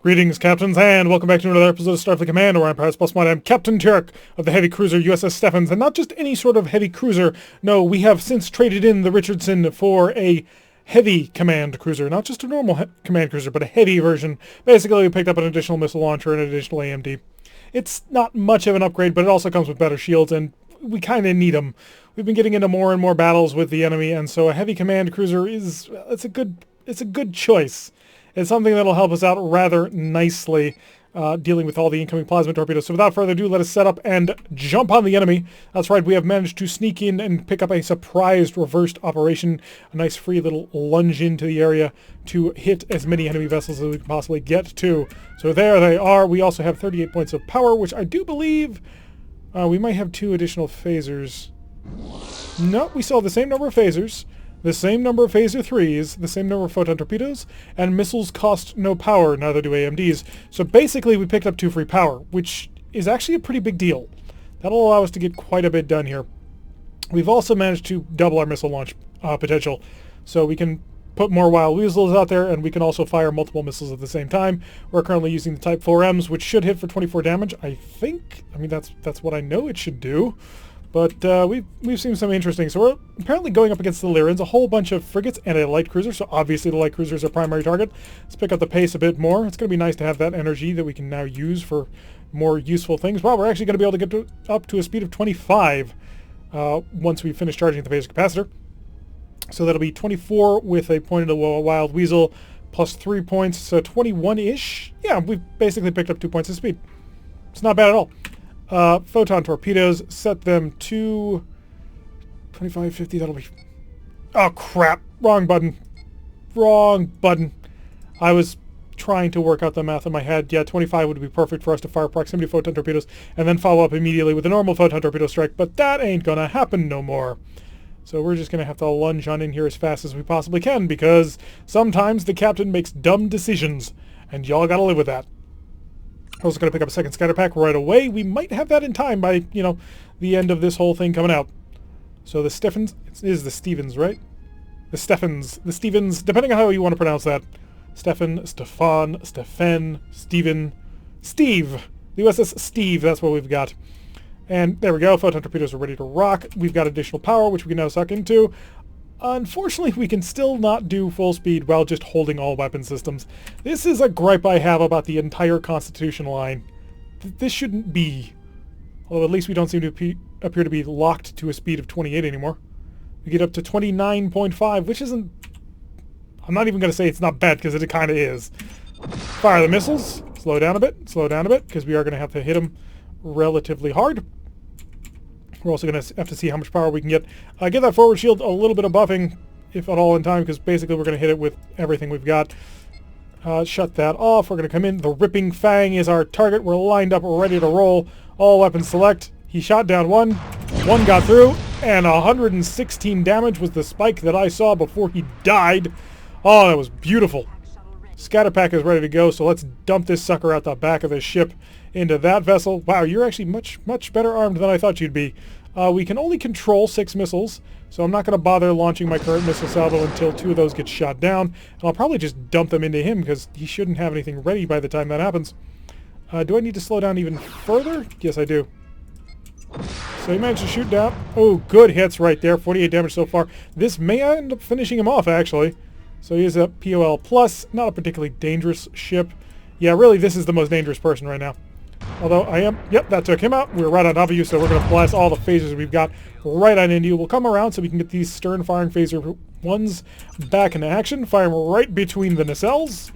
Greetings, Captains, and welcome back to another episode of Starfleet Command, Orion Pirates Plus One. I'm Captain Turek of the heavy cruiser USS Stephens, and not just any sort of heavy cruiser. No, we have since traded in the Richardson for a heavy command cruiser. Not just a normal command cruiser, but a heavy version. Basically, we picked up an additional missile launcher and an additional AMD. It's not much of an upgrade, but it also comes with better shields, and we kind of need them. We've been getting into more and more battles with the enemy, and so a heavy command cruiser it's a good choice. It's something that'll help us out rather nicely dealing with all the incoming plasma torpedoes. So without further ado, let us set up and jump on the enemy. That's right, we have managed to sneak in and pick up a surprised reversed operation, a nice free little lunge into the area to hit as many enemy vessels as we can possibly get to. So there they are. We also have 38 points of power, which I do believe we might have 2 additional phasers. No, we still have the same number of phasers. The same number of Phaser 3s, the same number of photon torpedoes, and missiles cost no power, neither do AMDs. So basically we picked up 2 free power, which is actually a pretty big deal. That'll allow us to get quite a bit done here. We've also managed to double our missile launch potential, so we can put more Wild Weasels out there, and we can also fire multiple missiles at the same time. We're currently using the Type 4Ms, which should hit for 24 damage, I think. I mean, that's what I know it should do. But we've seen some interesting. So we're apparently going up against the Lyrans, a whole bunch of frigates and a light cruiser. So obviously the light cruiser is our primary target. Let's pick up the pace a bit more. It's going to be nice to have that energy that we can now use for more useful things. Well, we're actually going to be able to get up to a speed of 25 once we finish charging the phaser capacitor. So that'll be 24 with a point of the Wild Weasel plus 3 points, so 21-ish. Yeah, we've basically picked up 2 points of speed. It's not bad at all. Photon torpedoes, set them to 25, 50, that'll be... Oh, crap. Wrong button. Wrong button. I was trying to work out the math in my head. Yeah, 25 would be perfect for us to fire proximity photon torpedoes and then follow up immediately with a normal photon torpedo strike, but that ain't gonna happen no more. So we're just gonna have to lunge on in here as fast as we possibly can, because sometimes the captain makes dumb decisions, and y'all gotta live with that. I was going to pick up a second scatter pack right away. We might have that in time by, the end of this whole thing coming out. So the Stephens, it is the Stevens, right? The Stevens, depending on how you want to pronounce that. Stefan, Stefan, Steven, Steve. The USS Steve, that's what we've got. And there we go, photon torpedoes are ready to rock. We've got additional power, which we can now suck into. Unfortunately, we can still not do full speed while just holding all weapon systems. This is a gripe I have about the entire Constitution line. This shouldn't be. Although at least we don't seem to appear to be locked to a speed of 28 anymore. We get up to 29.5, which isn't... I'm not even going to say it's not bad, because it kind of is. Fire the missiles. Slow down a bit, because we are going to have to hit them relatively hard. We're also going to have to see how much power we can get. Get that forward shield a little bit of buffing, if at all in time, because basically we're going to hit it with everything we've got. Shut that off. We're going to come in. The Ripping Fang is our target. We're lined up. We're ready to roll. All weapons select. He shot down one. One got through, and 116 damage was the spike that I saw before he died. Oh, that was beautiful. Scatter pack is ready to go, so let's dump this sucker out the back of the ship into that vessel. Wow, you're actually much better armed than I thought you'd be. We can only control 6 missiles, so I'm not going to bother launching my current missile salvo until 2 of those get shot down. And I'll probably just dump them into him, because he shouldn't have anything ready by the time that happens. Do I need to slow down even further? Yes, I do. So he managed to shoot down. Oh, good hits right there. 48 damage so far. This may end up finishing him off, actually. So he is a POL+, not a particularly dangerous ship. Yeah, really, this is the most dangerous person right now. Although I am... Yep, that took him out. We're right on top of you, so we're going to blast all the phasers we've got right on into you. We'll come around so we can get these stern-firing phaser 1s back into action. Fire them right between the nacelles.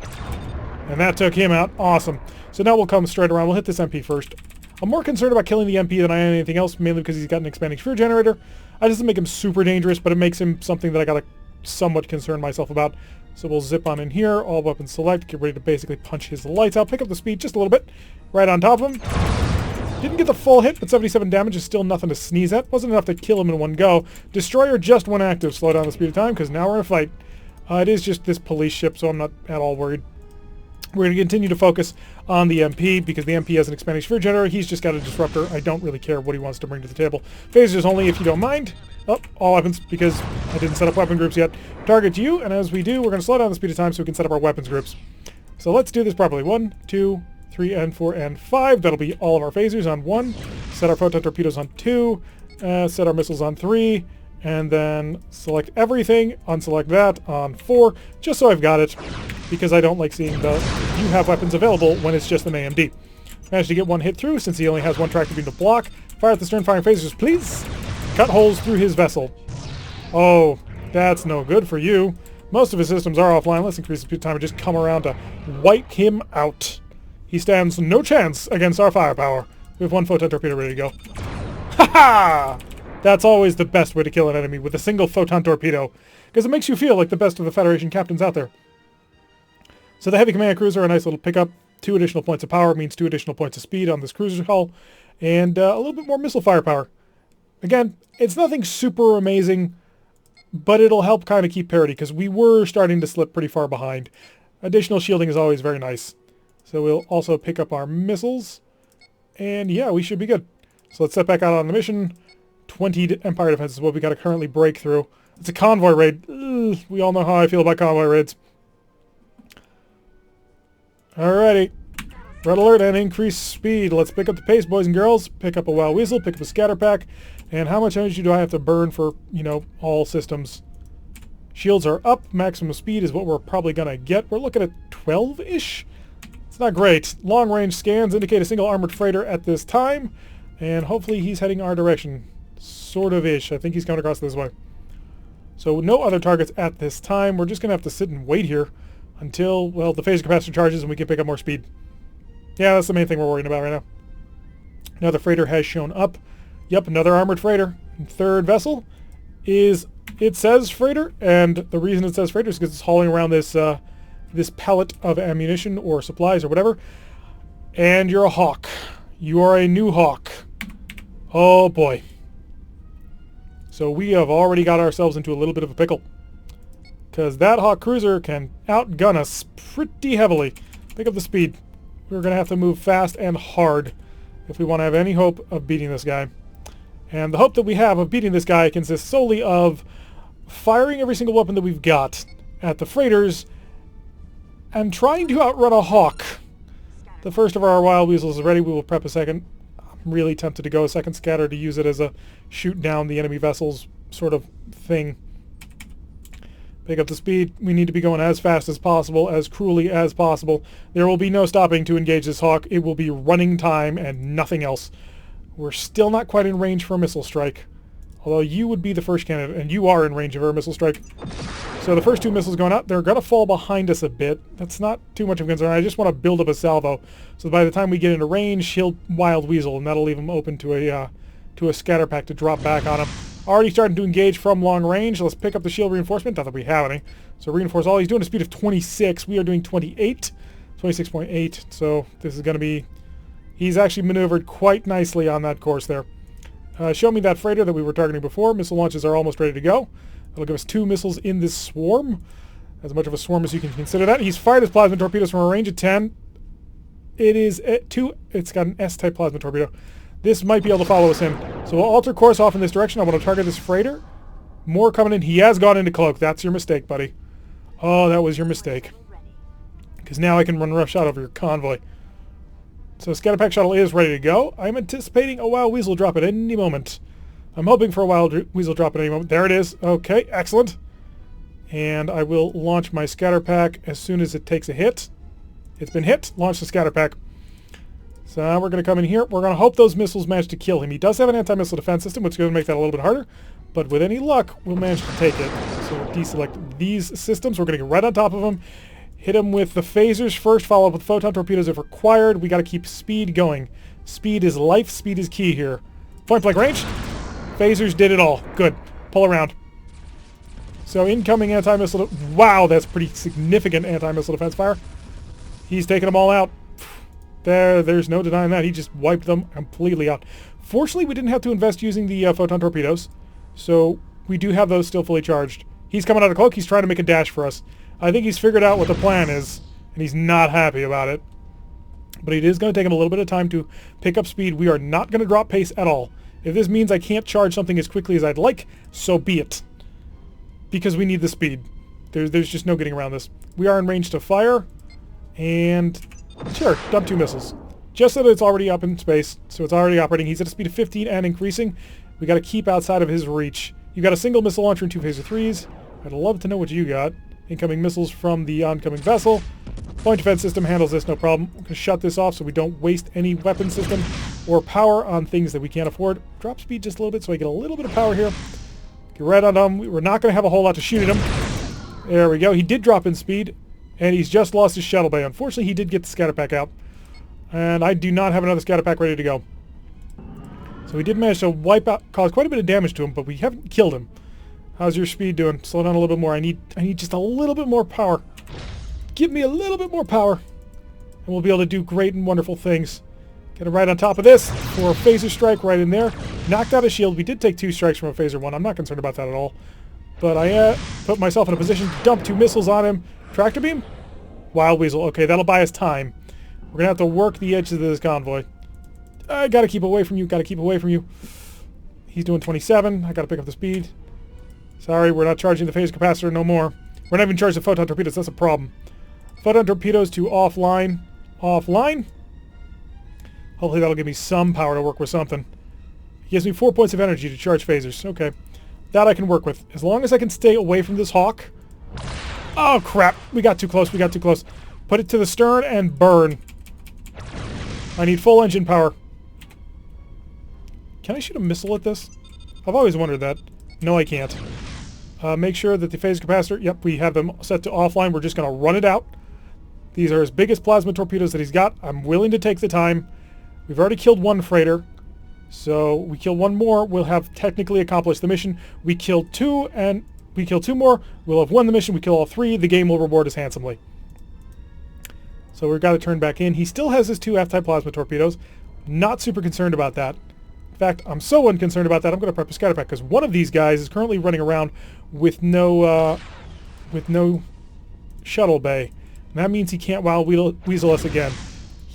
And that took him out. Awesome. So now we'll come straight around. We'll hit this MP first. I'm more concerned about killing the MP than I am anything else, mainly because he's got an expanding sphere generator. That doesn't make him super dangerous, but it makes him something that I got to somewhat concern myself about. So we'll zip on in here, all weapons select, get ready to basically punch his lights out, pick up the speed just a little bit, right on top of him. Didn't get the full hit, but 77 damage is still nothing to sneeze at. Wasn't enough to kill him in one go. Destroyer just went active, slow down the speed of time, because now we're in a fight. It is just this police ship, so I'm not at all worried. We're going to continue to focus on the MP, because the MP has an expanding sphere generator. He's just got a disruptor. I don't really care what he wants to bring to the table. Phasers only if you don't mind. Oh, all weapons, because I didn't set up weapon groups yet. Target you, and as we do, we're going to slow down the speed of time so we can set up our weapons groups. So let's do this properly. 1, 2, 3, and 4, and 5. That'll be all of our phasers on 1. Set our photon torpedoes on 2. Set our missiles on 3. And then select everything, unselect that on 4, just so I've got it, because I don't like seeing the you have weapons available when it's just an AMD. Managed to get one hit through, since he only has one tractor beam to block. Fire at the stern firing phasers, please! Cut holes through his vessel. Oh, that's no good for you. Most of his systems are offline. Let's increase the speed time and just come around to wipe him out. He stands no chance against our firepower. We have one photon torpedo ready to go. Ha ha! That's always the best way to kill an enemy, with a single photon torpedo, because it makes you feel like the best of the Federation captains out there. So the heavy command cruiser, a nice little pickup. 2 additional points of power means 2 additional points of speed on this cruiser hull, and a little bit more missile firepower. Again, it's nothing super amazing, but it'll help kind of keep parity, because we were starting to slip pretty far behind. Additional shielding is always very nice. So we'll also pick up our missiles, and yeah, we should be good. So let's set back out on the mission. 20 Empire defenses is what we got to currently break through. It's a convoy raid. Ugh, we all know how I feel about convoy raids. Alrighty. Red alert and increase speed. Let's pick up the pace, boys and girls. Pick up a Wild Weasel, pick up a scatter pack. And how much energy do I have to burn for, you know, all systems? Shields are up. Maximum speed is what we're probably going to get. We're looking at 12-ish. It's not great. Long-range scans indicate a single armored freighter at this time. And hopefully he's heading our direction. Sort of-ish. I think he's coming across this way. So no other targets at this time. We're just going to have to sit and wait here until, well, the phaser capacitor charges and we can pick up more speed. Yeah, that's the main thing we're worrying about right now. Another freighter has shown up. Yep, another armored freighter. And third vessel is, it says freighter, and the reason it says freighter is because it's hauling around this this pallet of ammunition or supplies or whatever. And you're a Hawk. You are a new Hawk. Oh boy. So we have already got ourselves into a little bit of a pickle, because that Hawk cruiser can outgun us pretty heavily. Pick up the speed. We're going to have to move fast and hard if we want to have any hope of beating this guy. And the hope that we have of beating this guy consists solely of firing every single weapon that we've got at the freighters and trying to outrun a Hawk. The first of our Wild Weasels is ready. We will prep a second. I'm really tempted to go a second scatter to use it as a shoot down the enemy vessels sort of thing. Pick up the speed. We need to be going as fast as possible, as cruelly as possible. There will be no stopping to engage this Hawk. It will be running time and nothing else. We're still not quite in range for a missile strike. Although you would be the first candidate, and you are in range of a missile strike. So the first 2 missiles going out, they're going to fall behind us a bit. That's not too much of a concern. I just want to build up a salvo. So by the time we get into range, he'll Wild Weasel, and that'll leave him open to a scatter pack to drop back on him. Already starting to engage from long range. Let's pick up the shield reinforcement. Not that we have any. So reinforce all. He's doing a speed of 26. We are doing 28. 26.8. So this is going to be... He's actually maneuvered quite nicely on that course there. Show me that freighter that we were targeting before. Missile launches are almost ready to go. That'll give us 2 missiles in this swarm. As much of a swarm as you can consider that. He's fired his plasma torpedoes from a range of 10. It is it's got an S-type plasma torpedo. This might be able to follow us in. So we'll alter course off in this direction. I want to target this freighter. More coming in. He has gone into cloak. That's your mistake, buddy. Oh, that was your mistake. Because now I can run roughshod over your convoy. So scatter pack shuttle is ready to go. I'm anticipating a Wild Weasel drop at any moment. I'm hoping for a Wild Weasel drop at any moment. There it is. Okay, excellent. And I will launch my scatter pack as soon as it takes a hit. It's been hit. Launch the scatter pack. So now we're going to come in here. We're going to hope those missiles manage to kill him. He does have an anti-missile defense system, which is going to make that a little bit harder. But with any luck, we'll manage to take it. So we'll deselect these systems. We're going to get right on top of him. Hit him with the phasers first, follow up with photon torpedoes if required. We got to keep speed going. Speed is life. Speed is key here. Point blank range. Phasers did it all. Good. Pull around. So incoming anti-missile... Wow, that's pretty significant anti-missile defense fire. He's taking them all out. There's no denying that. He just wiped them completely out. Fortunately, we didn't have to invest using the photon torpedoes. So we do have those still fully charged. He's coming out of cloak. He's trying to make a dash for us. I think he's figured out what the plan is, and he's not happy about it. But it is going to take him a little bit of time to pick up speed. We are not going to drop pace at all. If this means I can't charge something as quickly as I'd like, so be it. Because we need the speed. There's just no getting around this. We are in range to fire. And sure, dump 2 missiles. Just so that it's already up in space, so it's already operating. He's at a speed of 15 and increasing. We got to keep outside of his reach. You got a single missile launcher and 2 phaser 3s. I'd love to know what you got. Incoming missiles from the oncoming vessel. Point defense system handles this, no problem. I'm going to shut this off so we don't waste any weapon system or power on things that we can't afford. Drop speed just a little bit so I get a little bit of power here. Get right on him. We're not going to have a whole lot to shoot at him. There we go. He did drop in speed, and he's just lost his shuttle bay. Unfortunately, he did get the scatter pack out. And I do not have another scatter pack ready to go. So we did manage to wipe out, cause quite a bit of damage to him, but we haven't killed him. How's your speed doing? Slow down a little bit more. I need just a little bit more power. Give me a little bit more power, and we'll be able to do great and wonderful things. Get him right on top of this for a phaser strike right in there. Knocked out a shield. We did take 2 strikes from a phaser 1. I'm not concerned about that at all. But I put myself in a position to dump 2 missiles on him. Tractor beam? Wild Weasel. Okay, that'll buy us time. We're going to have to work the edges of this convoy. I got to keep away from you. Got to keep away from you. He's doing 27. I got to pick up the speed. Sorry, we're not charging the phaser capacitor no more. We're not even charging the photon torpedoes. That's a problem. Photon torpedoes to offline. Offline? Hopefully that'll give me some power to work with something. He gives me 4 points of energy to charge phasers. Okay. That I can work with. As long as I can stay away from this hawk. Oh, crap. We got too close. We got too close. Put it to the stern and burn. I need full engine power. Can I shoot a missile at this? I've always wondered that. No, I can't. Make sure that the phase capacitor... Yep, we have them set to offline. We're just going to run it out. These are his biggest plasma torpedoes that he's got. I'm willing to take the time. We've already killed 1 freighter. So we kill 1 more. We'll have technically accomplished the mission. We killed 2, and we kill 2 more. We'll have won the mission. We kill all 3. The game will reward us handsomely. So we've got to turn back in. He still has his 2 F-type plasma torpedoes. Not super concerned about that. In fact, I'm so unconcerned about that, I'm going to prep a scatter pack, because one of these guys is currently running around with no shuttle bay. And that means he can't wild weasel us again.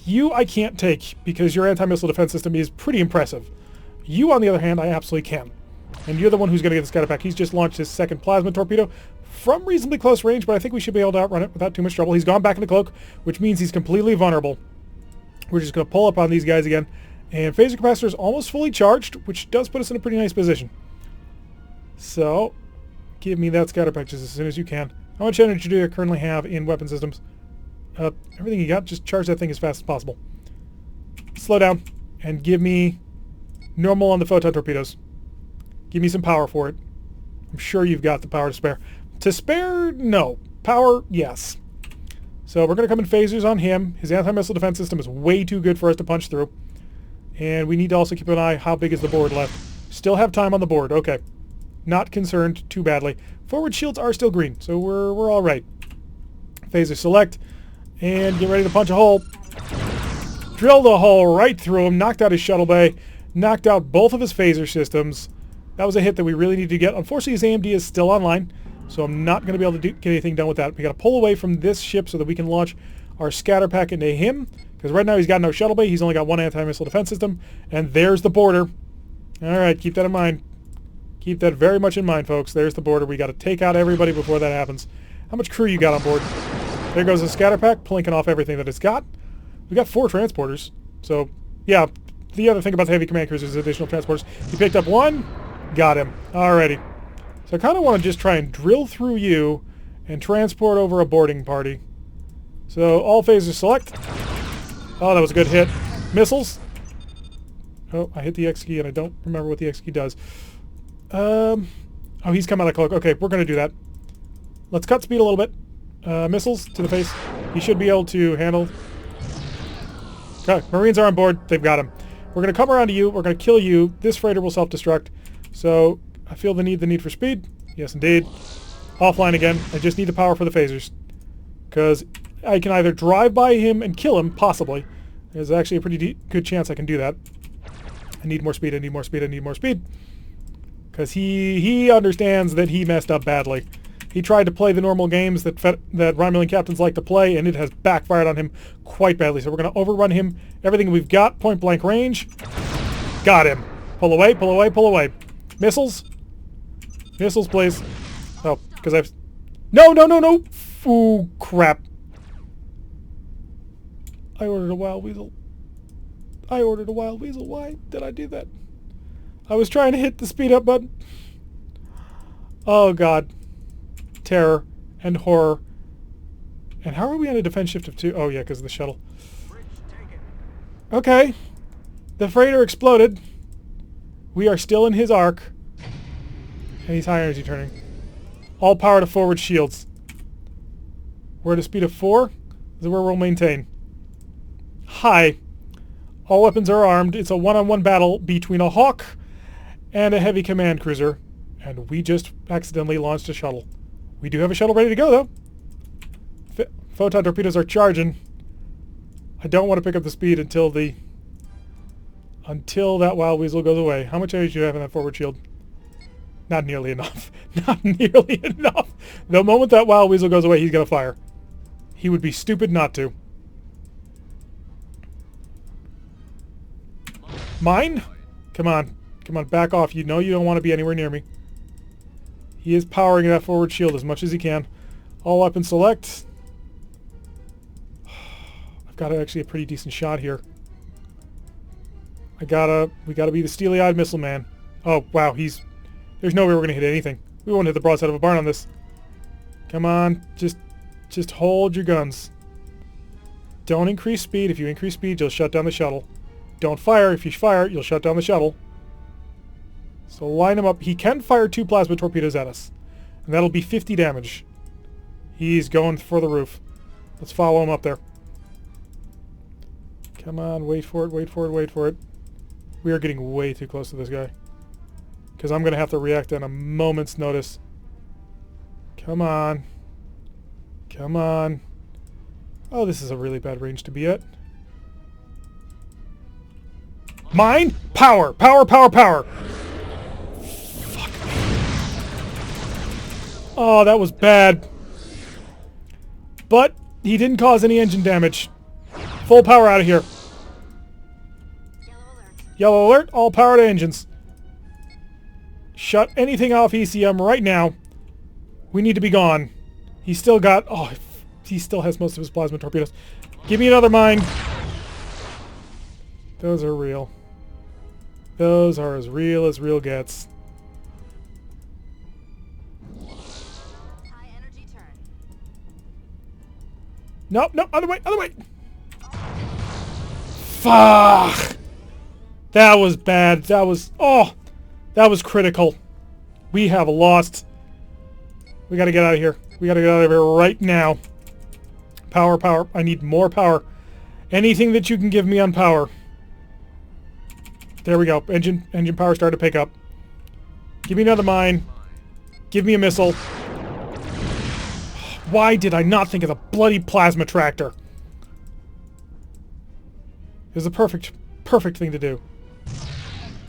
You I can't take, because your anti-missile defense system is pretty impressive. You, on the other hand, I absolutely can. And you're the one who's going to get the scatter pack. He's just launched his 2nd plasma torpedo from reasonably close range, but I think we should be able to outrun it without too much trouble. He's gone back in the cloak, which means he's completely vulnerable. We're just going to pull up on these guys again. And phaser capacitor is almost fully charged, which does put us in a pretty nice position. So, give me that scatter pack just as soon as you can. How much energy do you currently have in weapon systems? Everything you got, just charge that thing as fast as possible. Slow down, and give me normal on the photon torpedoes. Give me some power for it. I'm sure you've got the power to spare. To spare? No. Power? Yes. So we're going to come in phasers on him. His anti-missile defense system is way too good for us to punch through. And we need to also keep an eye, how big is the board left? Still have time on the board. Okay. Not concerned too badly. Forward shields are still green, so we're all right. Phaser select, and get ready to punch a hole. Drilled a hole right through him, knocked out his shuttle bay, knocked out both of his phaser systems. That was a hit that we really need to get. Unfortunately, his AMD is still online, so I'm not going to be able to get anything done with that. We got to pull away from this ship so that we can launch our scatter pack into him, because right now he's got no shuttle bay. He's only got 1 anti-missile defense system, and there's the border. All right, keep that in mind. Keep that very much in mind, folks. There's the border. We got to take out everybody before that happens. How much crew you got on board? There goes the scatter pack, plinking off everything that it's got. We got 4 transporters. So, yeah, the other thing about the heavy command cruisers is additional transporters. He picked up 1, got him. Alrighty. So I kind of want to just try and drill through you and transport over a boarding party. So, all phasers select. Oh, that was a good hit. Missiles. Oh, I hit the X key and I don't remember what the X key does. Oh, he's come out of cloak. Okay, we're going to do that. Let's cut speed a little bit. Missiles to the face. He should be able to handle. Okay, Marines are on board. They've got him. We're going to come around to you. We're going to kill you. This freighter will self-destruct. So, I feel the need for speed. Yes, indeed. Offline again. I just need the power for the phasers. Because I can either drive by him and kill him, possibly. There's actually a pretty good chance I can do that. I need more speed. I need more speed. I need more speed. Because he understands that he messed up badly. He tried to play the normal games that Romulan captains like to play, and it has backfired on him quite badly. So we're going to overrun him. Everything we've got, point blank range. Got him. Pull away, pull away, pull away. Missiles. Missiles, please. Oh, because I've... No, no, no, no! Ooh, crap. I ordered a wild weasel. I ordered a wild weasel. Why did I do that? I was trying to hit the speed up button. Oh god. Terror and horror. And how are we on a defense shift of 2? Oh yeah, because of the shuttle. Okay. The freighter exploded. We are still in his arc. And he's high energy turning. All power to forward shields. We're at a speed of 4. This is where we'll maintain. High. All weapons are armed. It's a one-on-one battle between a Hawk and a heavy command cruiser. And we just accidentally launched a shuttle. We do have a shuttle ready to go, though. Photon torpedoes are charging. I don't want to pick up the speed until that wild weasel goes away. How much energy do you have in that forward shield? Not nearly enough. Not nearly enough. The moment that wild weasel goes away, he's going to fire. He would be stupid not to. Mine? Come on. Come on, back off. You know you don't want to be anywhere near me. He is powering that forward shield as much as he can. All weapon select. I've got actually a pretty decent shot here. We gotta be the steely-eyed missile man. Oh, wow, there's no way we're gonna hit anything. We won't hit the broadside of a barn on this. Come on, just hold your guns. Don't increase speed. If you increase speed, you'll shut down the shuttle. Don't fire. If you fire, you'll shut down the shuttle. So line him up. He can fire 2 plasma torpedoes at us. And that'll be 50 damage. He's going for the roof. Let's follow him up there. Come on, wait for it, wait for it, wait for it. We are getting way too close to this guy. Because I'm going to have to react on a moment's notice. Come on. Come on. Oh, this is a really bad range to be at. Mine? Power! Power, power, power! Fuck me. Oh, that was bad. But he didn't cause any engine damage. Full power out of here. Yellow alert, all power to engines. Shut anything off ECM right now. We need to be gone. He's still got... Oh, he still has most of his plasma torpedoes. Give me another mine. Those are real. Those are as real gets. High energy turn. No, no, other way, other way. Fuck! That was bad. That was... Oh! That was critical. We have lost. We gotta get out of here. We gotta get out of here right now. Power, power. I need more power. Anything that you can give me on power. There we go. Engine power started to pick up. Give me another mine. Give me a missile. Why did I not think of the bloody plasma tractor? It was the perfect thing to do.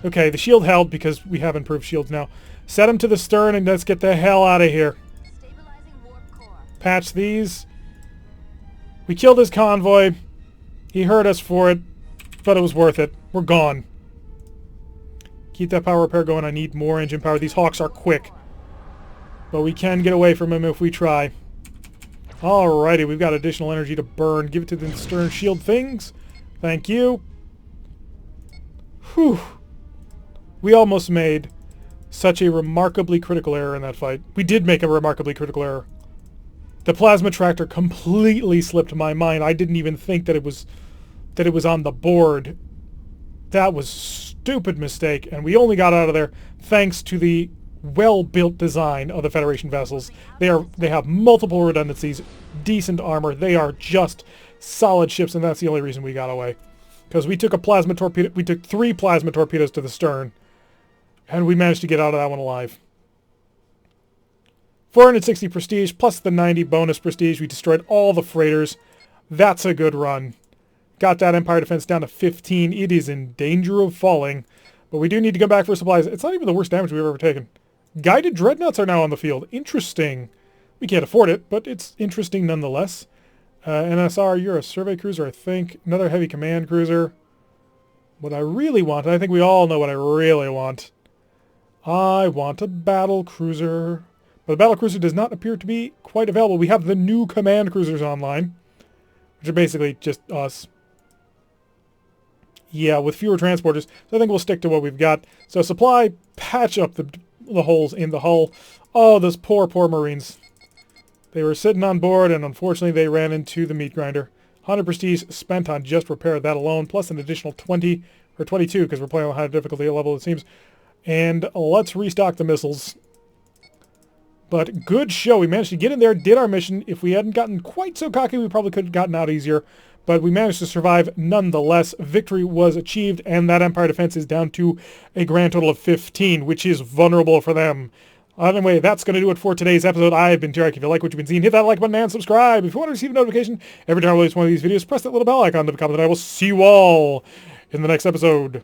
Okay, the shield held because we have improved shields now. Set him to the stern and let's get the hell out of here. Stabilizing warp core. Patch these. We killed his convoy. He hurt us for it, but it was worth it. We're gone. Keep that power repair going. I need more engine power. These Hawks are quick. But we can get away from him if we try. Alrighty, we've got additional energy to burn. Give it to the stern shield things. Thank you. Whew. We almost made such a remarkably critical error in that fight. We did make a remarkably critical error. The plasma tractor completely slipped my mind. I didn't even think that it was on the board. That was a stupid mistake, and we only got out of there thanks to the well-built design of the Federation vessels. They have multiple redundancies, decent armor. They are just solid ships, and that's the only reason we got away. Because we took a plasma torpedo, we took 3 plasma torpedoes to the stern, and we managed to get out of that one alive. 460 prestige plus the 90 bonus prestige. We destroyed all the freighters. That's a good run. Got that Empire defense down to 15. It is in danger of falling, but we do need to come back for supplies. It's not even the worst damage we've ever taken. Guided dreadnoughts are now on the field. Interesting. We can't afford it, but it's interesting nonetheless. NSR, you're a survey cruiser, I think. Another heavy command cruiser. What I really want, and I think we all know what I really want. I want a battle cruiser. But the battle cruiser does not appear to be quite available. We have the new command cruisers online, which are basically just us. Yeah, with fewer transporters. So I think we'll stick to what we've got. So supply, patch up the holes in the hull. Oh, those poor, poor Marines. They were sitting on board, and unfortunately they ran into the meat grinder. 100 prestige spent on just repair that alone, plus an additional 20, or 22, because we're playing on high difficulty level, it seems. And let's restock the missiles. But good show. We managed to get in there, did our mission. If we hadn't gotten quite so cocky, we probably could have gotten out easier. But we managed to survive nonetheless. Victory was achieved, and that Empire defense is down to a grand total of 15, which is vulnerable for them. Anyway, that's going to do it for today's episode. I've been Tarek. If you like what you've been seeing, hit that like button and subscribe. If you want to receive a notification every time I release one of these videos, press that little bell icon to become, and I will see you all in the next episode.